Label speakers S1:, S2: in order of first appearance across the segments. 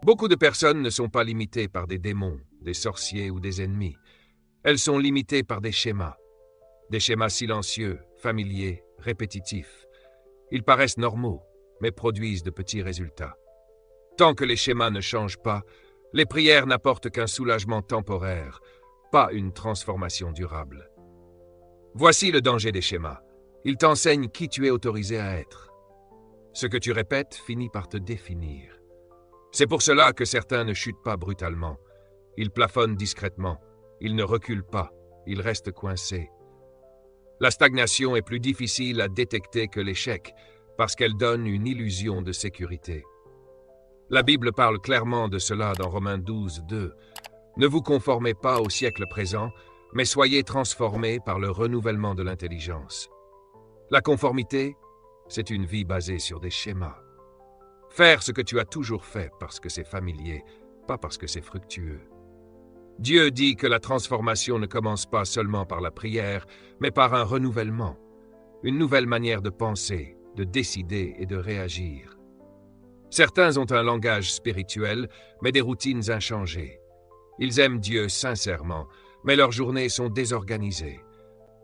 S1: Beaucoup de personnes ne sont pas limitées par des démons, des sorciers ou des ennemis. Elles sont limitées par des schémas silencieux, familiers, répétitifs. Ils paraissent normaux, mais produisent de petits résultats. Tant que les schémas ne changent pas, les prières n'apportent qu'un soulagement temporaire, pas une transformation durable. Voici le danger des schémas. Ils t'enseignent qui tu es autorisé à être. Ce que tu répètes finit par te définir. C'est pour cela que certains ne chutent pas brutalement. Ils plafonnent discrètement. Ils ne reculent pas. Ils restent coincés. La stagnation est plus difficile à détecter que l'échec, parce qu'elle donne une illusion de sécurité. La Bible parle clairement de cela dans Romains 12, 2. Ne vous conformez pas au siècle présent, mais soyez transformés par le renouvellement de l'intelligence. La conformité, c'est une vie basée sur des schémas. Faire ce que tu as toujours fait parce que c'est familier, pas parce que c'est fructueux. Dieu dit que la transformation ne commence pas seulement par la prière, mais par un renouvellement, une nouvelle manière de penser, de décider et de réagir. Certains ont un langage spirituel, mais des routines inchangées. Ils aiment Dieu sincèrement, mais leurs journées sont désorganisées.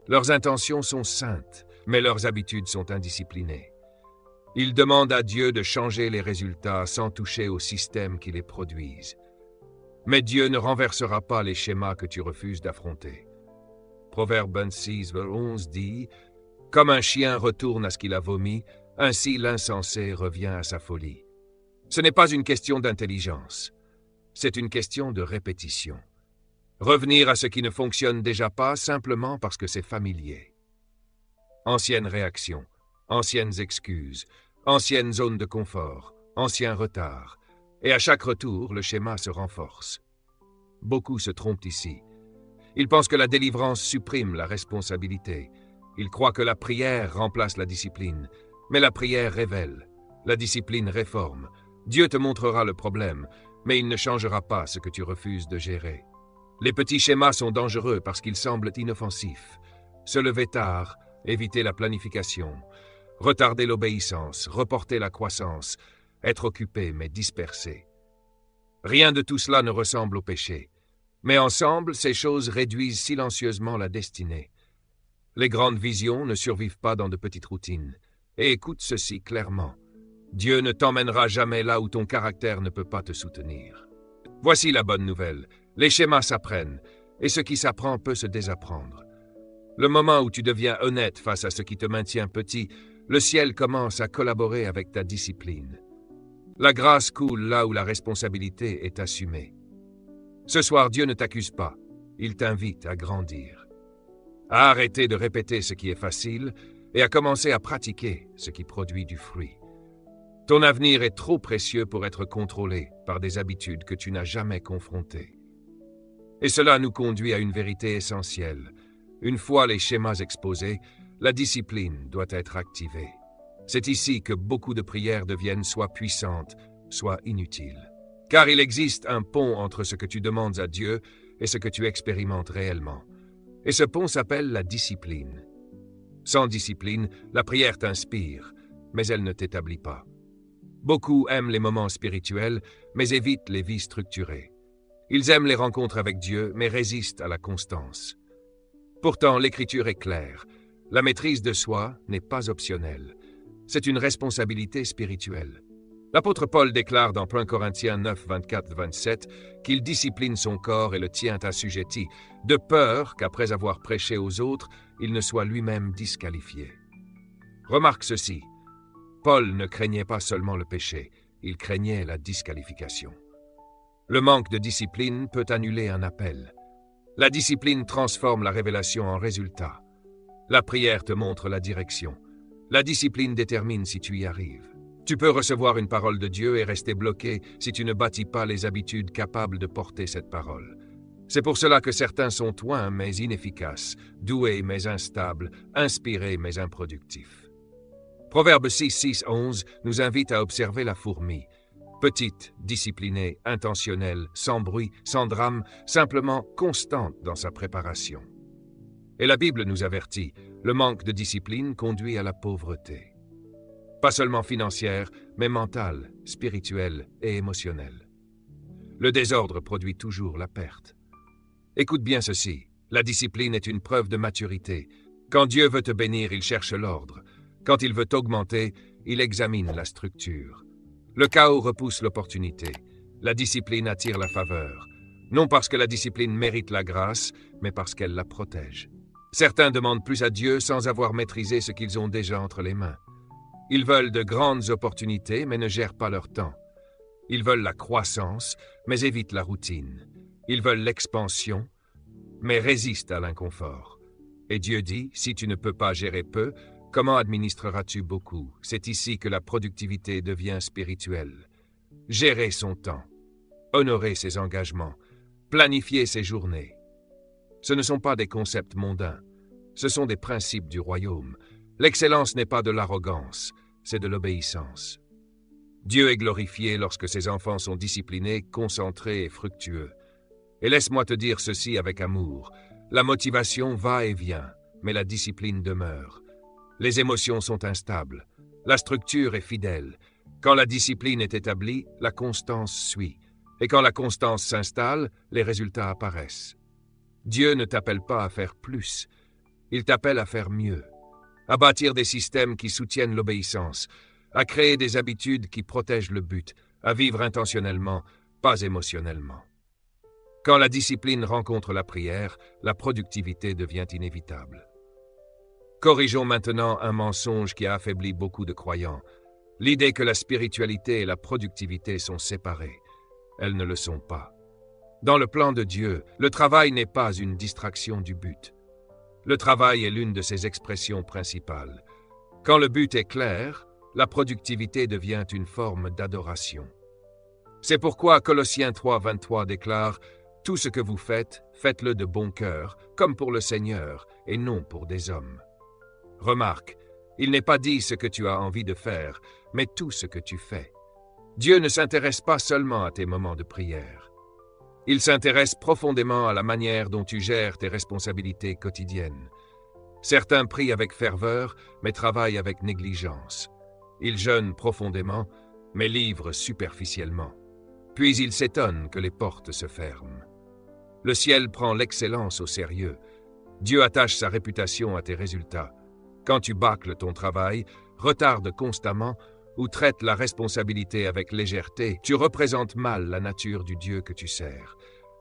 S1: Leurs intentions sont saintes, mais leurs habitudes sont indisciplinées. Ils demandent à Dieu de changer les résultats sans toucher au système qui les produisent. Mais Dieu ne renversera pas les schémas que tu refuses d'affronter. Proverbe 26, 11 dit « Comme un chien retourne à ce qu'il a vomi, ainsi l'insensé revient à sa folie. » Ce n'est pas une question d'intelligence, c'est une question de répétition. Revenir à ce qui ne fonctionne déjà pas simplement parce que c'est familier. Anciennes réactions, anciennes excuses, anciennes zones de confort, anciens retards. Et à chaque retour, le schéma se renforce. Beaucoup se trompent ici. Ils pensent que la délivrance supprime la responsabilité. Ils croient que la prière remplace la discipline. Mais la prière révèle. La discipline réforme. Dieu te montrera le problème, mais il ne changera pas ce que tu refuses de gérer. Les petits schémas sont dangereux parce qu'ils semblent inoffensifs. Se lever tard, éviter la planification, retarder l'obéissance, reporter la croissance, être occupé mais dispersé. Rien de tout cela ne ressemble au péché. Mais ensemble, ces choses réduisent silencieusement la destinée. Les grandes visions ne survivent pas dans de petites routines. Et écoute ceci clairement. Dieu ne t'emmènera jamais là où ton caractère ne peut pas te soutenir. Voici la bonne nouvelle. Les schémas s'apprennent, et ce qui s'apprend peut se désapprendre. Le moment où tu deviens honnête face à ce qui te maintient petit, le ciel commence à collaborer avec ta discipline. La grâce coule là où la responsabilité est assumée. Ce soir, Dieu ne t'accuse pas, il t'invite à grandir. À arrêter de répéter ce qui est facile et à commencer à pratiquer ce qui produit du fruit. Ton avenir est trop précieux pour être contrôlé par des habitudes que tu n'as jamais confrontées. Et cela nous conduit à une vérité essentielle. Une fois les schémas exposés, la discipline doit être activée. C'est ici que beaucoup de prières deviennent soit puissantes, soit inutiles. Car il existe un pont entre ce que tu demandes à Dieu et ce que tu expérimentes réellement. Et ce pont s'appelle la discipline. Sans discipline, la prière t'inspire, mais elle ne t'établit pas. Beaucoup aiment les moments spirituels, mais évitent les vies structurées. Ils aiment les rencontres avec Dieu, mais résistent à la constance. Pourtant, l'Écriture est claire. La maîtrise de soi n'est pas optionnelle. C'est une responsabilité spirituelle. L'apôtre Paul déclare dans 1 Corinthiens 9, 24-27 qu'il discipline son corps et le tient assujetti, de peur qu'après avoir prêché aux autres, il ne soit lui-même disqualifié. Remarque ceci, Paul ne craignait pas seulement le péché, il craignait la disqualification. Le manque de discipline peut annuler un appel. La discipline transforme la révélation en résultat. La prière te montre la direction. La discipline détermine si tu y arrives. Tu peux recevoir une parole de Dieu et rester bloqué si tu ne bâtis pas les habitudes capables de porter cette parole. C'est pour cela que certains sont oints mais inefficaces, doués mais instables, inspirés mais improductifs. Proverbe 6, 6, 11 nous invite à observer la fourmi. Petite, disciplinée, intentionnelle, sans bruit, sans drame, simplement constante dans sa préparation. Et la Bible nous avertit, le manque de discipline conduit à la pauvreté. Pas seulement financière, mais mentale, spirituelle et émotionnelle. Le désordre produit toujours la perte. Écoute bien ceci, la discipline est une preuve de maturité. Quand Dieu veut te bénir, il cherche l'ordre. Quand il veut t'augmenter, il examine la structure. Le chaos repousse l'opportunité. La discipline attire la faveur. Non parce que la discipline mérite la grâce, mais parce qu'elle la protège. Certains demandent plus à Dieu sans avoir maîtrisé ce qu'ils ont déjà entre les mains. Ils veulent de grandes opportunités, mais ne gèrent pas leur temps. Ils veulent la croissance, mais évitent la routine. Ils veulent l'expansion, mais résistent à l'inconfort. Et Dieu dit, si tu ne peux pas gérer peu, comment administreras-tu beaucoup? C'est ici que la productivité devient spirituelle. Gérer son temps, honorer ses engagements, planifier ses journées. Ce ne sont pas des concepts mondains, ce sont des principes du royaume. L'excellence n'est pas de l'arrogance, c'est de l'obéissance. Dieu est glorifié lorsque ses enfants sont disciplinés, concentrés et fructueux. Et laisse-moi te dire ceci avec amour. La motivation va et vient, mais la discipline demeure. Les émotions sont instables. La structure est fidèle. Quand la discipline est établie, la constance suit. Et quand la constance s'installe, les résultats apparaissent. Dieu ne t'appelle pas à faire plus. Il t'appelle à faire mieux. À bâtir des systèmes qui soutiennent l'obéissance, à créer des habitudes qui protègent le but, à vivre intentionnellement, pas émotionnellement. Quand la discipline rencontre la prière, la productivité devient inévitable. Corrigeons maintenant un mensonge qui a affaibli beaucoup de croyants. L'idée que la spiritualité et la productivité sont séparées. Elles ne le sont pas. Dans le plan de Dieu, le travail n'est pas une distraction du but. Le travail est l'une de ses expressions principales. Quand le but est clair, la productivité devient une forme d'adoration. C'est pourquoi Colossiens 3:23 déclare « Tout ce que vous faites, faites-le de bon cœur, comme pour le Seigneur, et non pour des hommes. » Remarque, il n'est pas dit ce que tu as envie de faire, mais tout ce que tu fais. Dieu ne s'intéresse pas seulement à tes moments de prière. Il s'intéresse profondément à la manière dont tu gères tes responsabilités quotidiennes. Certains prient avec ferveur, mais travaillent avec négligence. Ils jeûnent profondément, mais livrent superficiellement. Puis ils s'étonnent que les portes se ferment. Le ciel prend l'excellence au sérieux. Dieu attache sa réputation à tes résultats. Quand tu bâcles ton travail, retardes constamment ou traites la responsabilité avec légèreté, tu représentes mal la nature du Dieu que tu sers.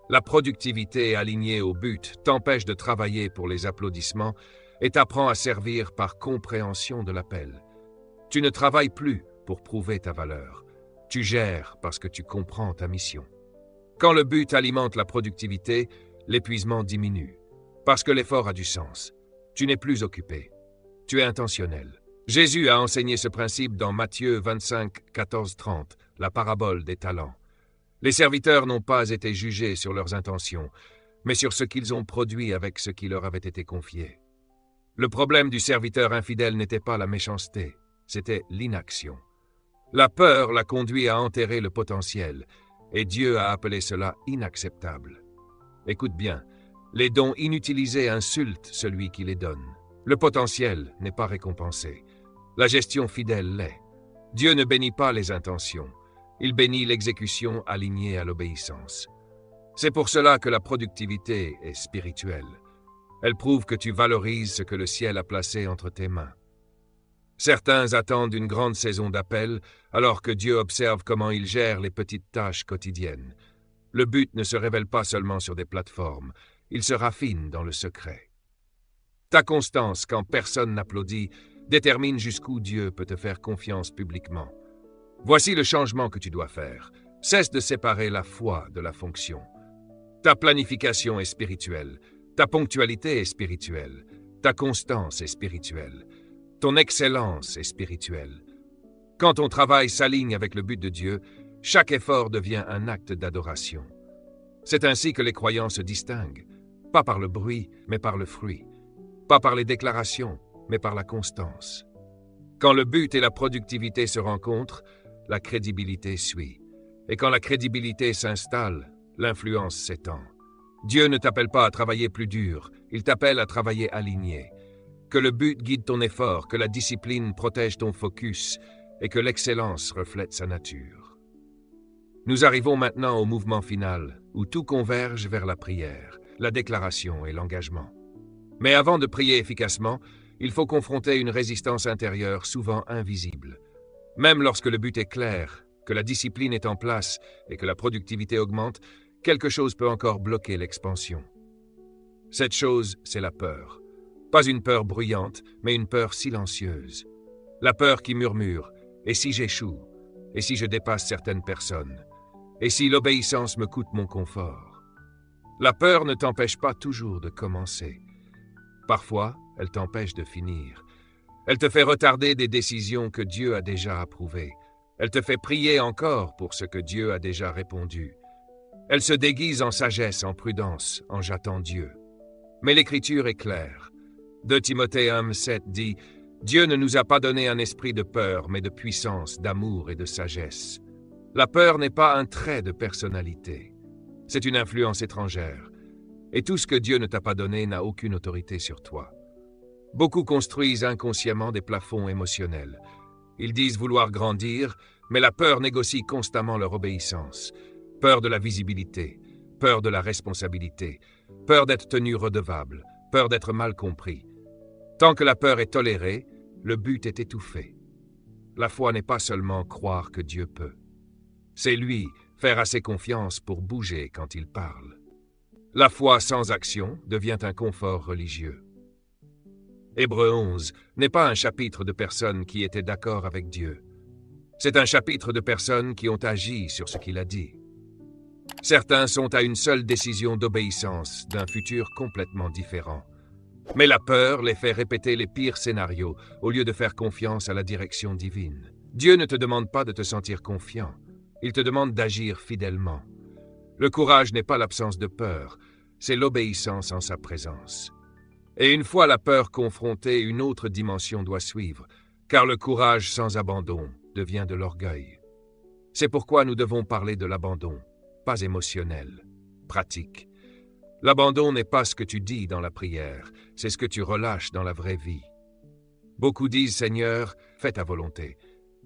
S1: La productivité alignée au but t'empêche de travailler pour les applaudissements et t'apprend à servir par compréhension de l'appel. Tu ne travailles plus pour prouver ta valeur. Tu gères parce que tu comprends ta mission. Quand le but alimente la productivité, l'épuisement diminue. Parce que l'effort a du sens. Tu n'es plus occupé. Tu es intentionnel. Jésus a enseigné ce principe dans Matthieu 25, 14, 30, la parabole des talents. Les serviteurs n'ont pas été jugés sur leurs intentions, mais sur ce qu'ils ont produit avec ce qui leur avait été confié. Le problème du serviteur infidèle n'était pas la méchanceté, c'était l'inaction. La peur l'a conduit à enterrer le potentiel, et Dieu a appelé cela inacceptable. Écoute bien, les dons inutilisés insultent celui qui les donne. Le potentiel n'est pas récompensé. La gestion fidèle l'est. Dieu ne bénit pas les intentions. Il bénit l'exécution alignée à l'obéissance. C'est pour cela que la productivité est spirituelle. Elle prouve que tu valorises ce que le ciel a placé entre tes mains. Certains attendent une grande saison d'appel, alors que Dieu observe comment ils gèrent les petites tâches quotidiennes. Le but ne se révèle pas seulement sur des plateformes, il se raffine dans le secret. Ta constance, quand personne n'applaudit, détermine jusqu'où Dieu peut te faire confiance publiquement. Voici le changement que tu dois faire. Cesse de séparer la foi de la fonction. Ta planification est spirituelle, ta ponctualité est spirituelle, ta constance est spirituelle, ton excellence est spirituelle. Quand ton travail s'aligne avec le but de Dieu, chaque effort devient un acte d'adoration. C'est ainsi que les croyants se distinguent, pas par le bruit, mais par le fruit, pas par les déclarations, mais par la constance. Quand le but et la productivité se rencontrent, la crédibilité suit. Et quand la crédibilité s'installe, l'influence s'étend. Dieu ne t'appelle pas à travailler plus dur, il t'appelle à travailler aligné. Que le but guide ton effort, que la discipline protège ton focus et que l'excellence reflète sa nature. Nous arrivons maintenant au mouvement final, où tout converge vers la prière, la déclaration et l'engagement. Mais avant de prier efficacement, il faut confronter une résistance intérieure souvent invisible. Même lorsque le but est clair, que la discipline est en place et que la productivité augmente, quelque chose peut encore bloquer l'expansion. Cette chose, c'est la peur. Pas une peur bruyante, mais une peur silencieuse. La peur qui murmure « Et si j'échoue? Et si je dépasse certaines personnes? Et si l'obéissance me coûte mon confort ?» La peur ne t'empêche pas toujours de commencer. Parfois, elle t'empêche de finir. Elle te fait retarder des décisions que Dieu a déjà approuvées. Elle te fait prier encore pour ce que Dieu a déjà répondu. Elle se déguise en sagesse, en prudence, en j'attends Dieu. Mais l'Écriture est claire. 2 Timothée 1:7 dit « Dieu ne nous a pas donné un esprit de peur, mais de puissance, d'amour et de sagesse. » La peur n'est pas un trait de personnalité. C'est une influence étrangère. Et tout ce que Dieu ne t'a pas donné n'a aucune autorité sur toi. Beaucoup construisent inconsciemment des plafonds émotionnels. Ils disent vouloir grandir, mais la peur négocie constamment leur obéissance. Peur de la visibilité, peur de la responsabilité, peur d'être tenu redevable, peur d'être mal compris. Tant que la peur est tolérée, le but est étouffé. La foi n'est pas seulement croire que Dieu peut. C'est lui, faire assez confiance pour bouger quand il parle. La foi sans action devient un confort religieux. Hébreux 11 n'est pas un chapitre de personnes qui étaient d'accord avec Dieu. C'est un chapitre de personnes qui ont agi sur ce qu'il a dit. Certains sont à une seule décision d'obéissance d'un futur complètement différent. Mais la peur les fait répéter les pires scénarios au lieu de faire confiance à la direction divine. Dieu ne te demande pas de te sentir confiant. Il te demande d'agir fidèlement. Le courage n'est pas l'absence de peur, c'est l'obéissance en sa présence. Et une fois la peur confrontée, une autre dimension doit suivre, car le courage sans abandon devient de l'orgueil. C'est pourquoi nous devons parler de l'abandon, pas émotionnel, pratique. L'abandon n'est pas ce que tu dis dans la prière, c'est ce que tu relâches dans la vraie vie. Beaucoup disent « Seigneur, fais ta volonté »,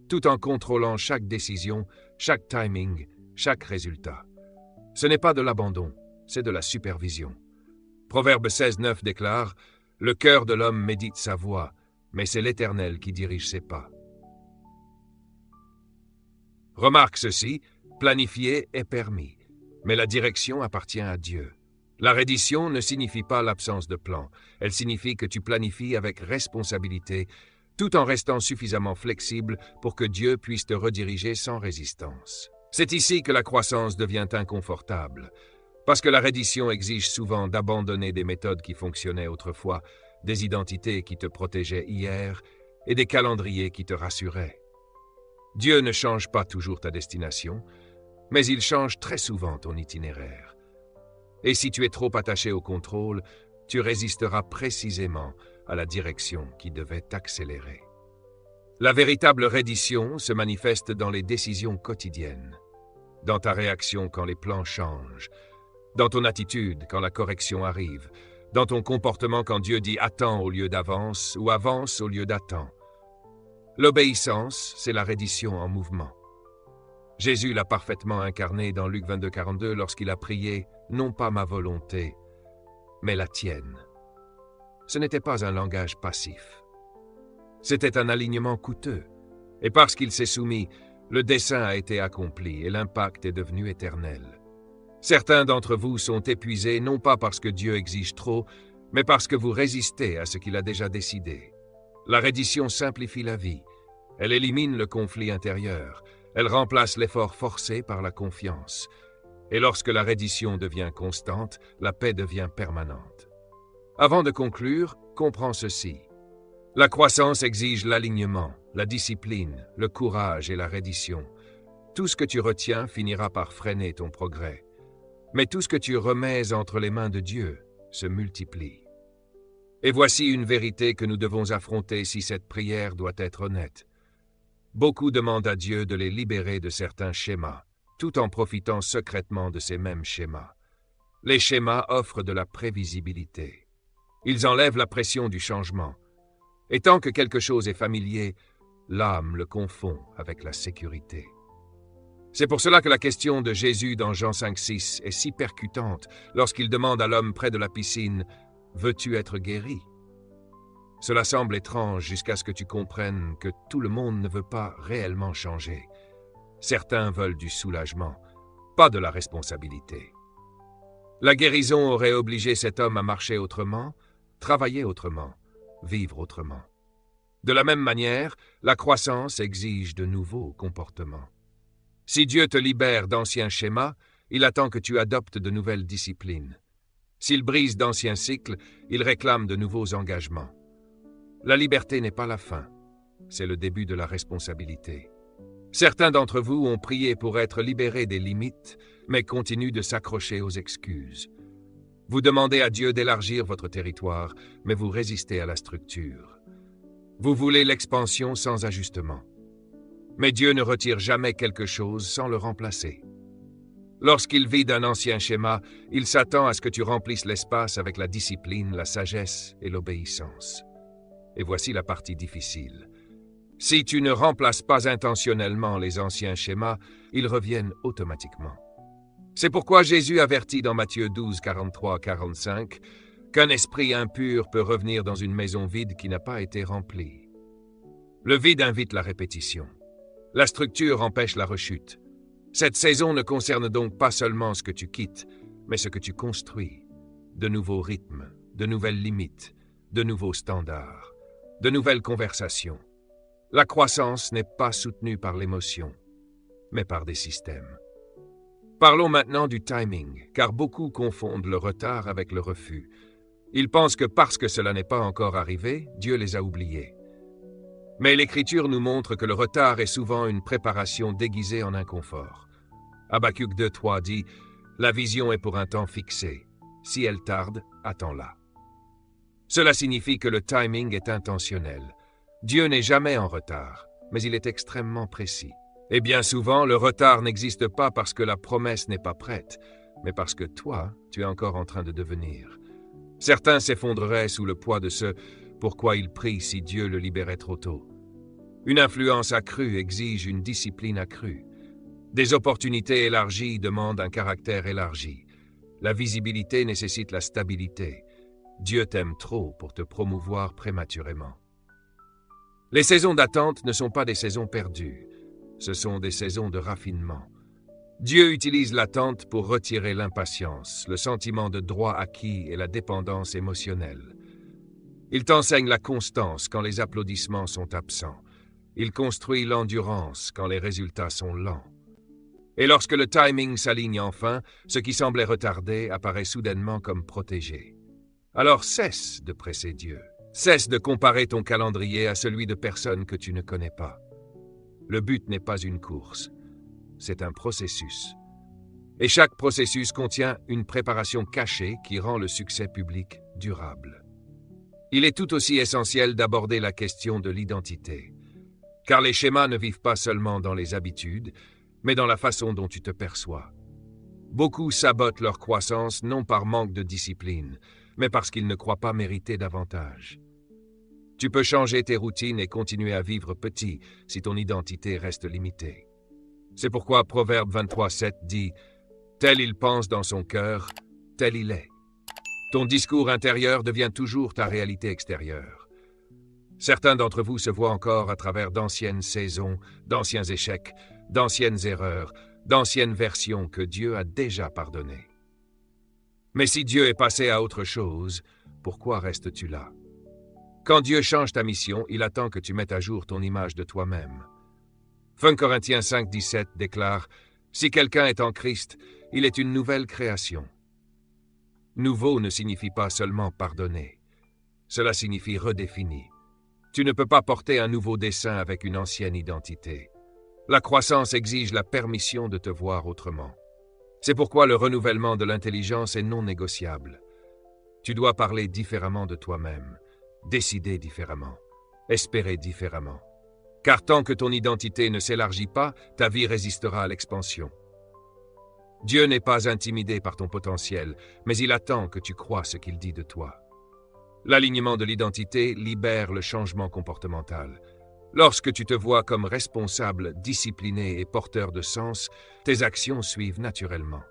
S1: tout en contrôlant chaque décision, chaque timing, chaque résultat. Ce n'est pas de l'abandon, c'est de la supervision. Proverbe 16:9 déclare « Le cœur de l'homme médite sa voie, mais c'est l'Éternel qui dirige ses pas. » Remarque ceci, planifier est permis, mais la direction appartient à Dieu. La reddition ne signifie pas l'absence de plan, elle signifie que tu planifies avec responsabilité, tout en restant suffisamment flexible pour que Dieu puisse te rediriger sans résistance. C'est ici que la croissance devient inconfortable, parce que la reddition exige souvent d'abandonner des méthodes qui fonctionnaient autrefois, des identités qui te protégeaient hier et des calendriers qui te rassuraient. Dieu ne change pas toujours ta destination, mais il change très souvent ton itinéraire. Et si tu es trop attaché au contrôle, tu résisteras précisément à la direction qui devait t'accélérer. La véritable reddition se manifeste dans les décisions quotidiennes, dans ta réaction quand les plans changent, dans ton attitude quand la correction arrive, dans ton comportement quand Dieu dit « attends » au lieu d'avance ou « avance » au lieu « d'attends ». L'obéissance, c'est la reddition en mouvement. Jésus l'a parfaitement incarné dans Luc 22:42 lorsqu'il a prié « non pas ma volonté, mais la tienne ». Ce n'était pas un langage passif. C'était un alignement coûteux, et parce qu'il s'est soumis, le dessein a été accompli et l'impact est devenu éternel. Certains d'entre vous sont épuisés non pas parce que Dieu exige trop, mais parce que vous résistez à ce qu'il a déjà décidé. La reddition simplifie la vie. Elle élimine le conflit intérieur. Elle remplace l'effort forcé par la confiance. Et lorsque la reddition devient constante, la paix devient permanente. Avant de conclure, comprends ceci. La croissance exige l'alignement, la discipline, le courage et la reddition. Tout ce que tu retiens finira par freiner ton progrès. Mais tout ce que tu remets entre les mains de Dieu se multiplie. Et voici une vérité que nous devons affronter si cette prière doit être honnête. Beaucoup demandent à Dieu de les libérer de certains schémas, tout en profitant secrètement de ces mêmes schémas. Les schémas offrent de la prévisibilité. Ils enlèvent la pression du changement. Et tant que quelque chose est familier, l'âme le confond avec la sécurité. C'est pour cela que la question de Jésus dans Jean 5,6 est si percutante lorsqu'il demande à l'homme près de la piscine « Veux-tu être guéri ?» Cela semble étrange jusqu'à ce que tu comprennes que tout le monde ne veut pas réellement changer. Certains veulent du soulagement, pas de la responsabilité. La guérison aurait obligé cet homme à marcher autrement, travailler autrement, vivre autrement. De la même manière, la croissance exige de nouveaux comportements. Si Dieu te libère d'anciens schémas, il attend que tu adoptes de nouvelles disciplines. S'il brise d'anciens cycles, il réclame de nouveaux engagements. La liberté n'est pas la fin, c'est le début de la responsabilité. Certains d'entre vous ont prié pour être libérés des limites, mais continuent de s'accrocher aux excuses. Vous demandez à Dieu d'élargir votre territoire, mais vous résistez à la structure. Vous voulez l'expansion sans ajustement. Mais Dieu ne retire jamais quelque chose sans le remplacer. Lorsqu'il vide un ancien schéma, il s'attend à ce que tu remplisses l'espace avec la discipline, la sagesse et l'obéissance. Et voici la partie difficile. Si tu ne remplaces pas intentionnellement les anciens schémas, ils reviennent automatiquement. C'est pourquoi Jésus avertit dans Matthieu 12, 43-45 qu'un esprit impur peut revenir dans une maison vide qui n'a pas été remplie. Le vide invite la répétition. La structure empêche la rechute. Cette saison ne concerne donc pas seulement ce que tu quittes, mais ce que tu construis. De nouveaux rythmes, de nouvelles limites, de nouveaux standards, de nouvelles conversations. La croissance n'est pas soutenue par l'émotion, mais par des systèmes. Parlons maintenant du timing, car beaucoup confondent le retard avec le refus. Ils pensent que parce que cela n'est pas encore arrivé, Dieu les a oubliés. Mais l'Écriture nous montre que le retard est souvent une préparation déguisée en inconfort. Habacuc 2,3 dit « La vision est pour un temps fixé. Si elle tarde, attends-la. » Cela signifie que le timing est intentionnel. Dieu n'est jamais en retard, mais il est extrêmement précis. Et bien souvent, le retard n'existe pas parce que la promesse n'est pas prête, mais parce que toi, tu es encore en train de devenir. Certains s'effondreraient sous le poids de ce « pourquoi il prie si Dieu le libérait trop tôt ». Une influence accrue exige une discipline accrue. Des opportunités élargies demandent un caractère élargi. La visibilité nécessite la stabilité. Dieu t'aime trop pour te promouvoir prématurément. Les saisons d'attente ne sont pas des saisons perdues. Ce sont des saisons de raffinement. Dieu utilise l'attente pour retirer l'impatience, le sentiment de droit acquis et la dépendance émotionnelle. Il t'enseigne la constance quand les applaudissements sont absents. Il construit l'endurance quand les résultats sont lents. Et lorsque le timing s'aligne enfin, ce qui semblait retardé apparaît soudainement comme protégé. Alors cesse de presser Dieu. Cesse de comparer ton calendrier à celui de personnes que tu ne connais pas. Le but n'est pas une course, c'est un processus. Et chaque processus contient une préparation cachée qui rend le succès public durable. Il est tout aussi essentiel d'aborder la question de l'identité, car les schémas ne vivent pas seulement dans les habitudes, mais dans la façon dont tu te perçois. Beaucoup sabotent leur croissance non par manque de discipline, mais parce qu'ils ne croient pas mériter davantage. Tu peux changer tes routines et continuer à vivre petit si ton identité reste limitée. C'est pourquoi Proverbe 23:7 dit « Tel il pense dans son cœur, tel il est ». Ton discours intérieur devient toujours ta réalité extérieure. Certains d'entre vous se voient encore à travers d'anciennes saisons, d'anciens échecs, d'anciennes erreurs, d'anciennes versions que Dieu a déjà pardonnées. Mais si Dieu est passé à autre chose, pourquoi restes-tu là? Quand Dieu change ta mission, il attend que tu mettes à jour ton image de toi-même. 1 Corinthiens 5:17 déclare « Si quelqu'un est en Christ, il est une nouvelle création. » Nouveau ne signifie pas seulement pardonner. Cela signifie redéfini. Tu ne peux pas porter un nouveau dessin avec une ancienne identité. La croissance exige la permission de te voir autrement. C'est pourquoi le renouvellement de l'intelligence est non négociable. Tu dois parler différemment de toi-même, décider différemment, espérer différemment. Car tant que ton identité ne s'élargit pas, ta vie résistera à l'expansion. Dieu n'est pas intimidé par ton potentiel, mais il attend que tu crois ce qu'il dit de toi. L'alignement de l'identité libère le changement comportemental. Lorsque tu te vois comme responsable, discipliné et porteur de sens, tes actions suivent naturellement.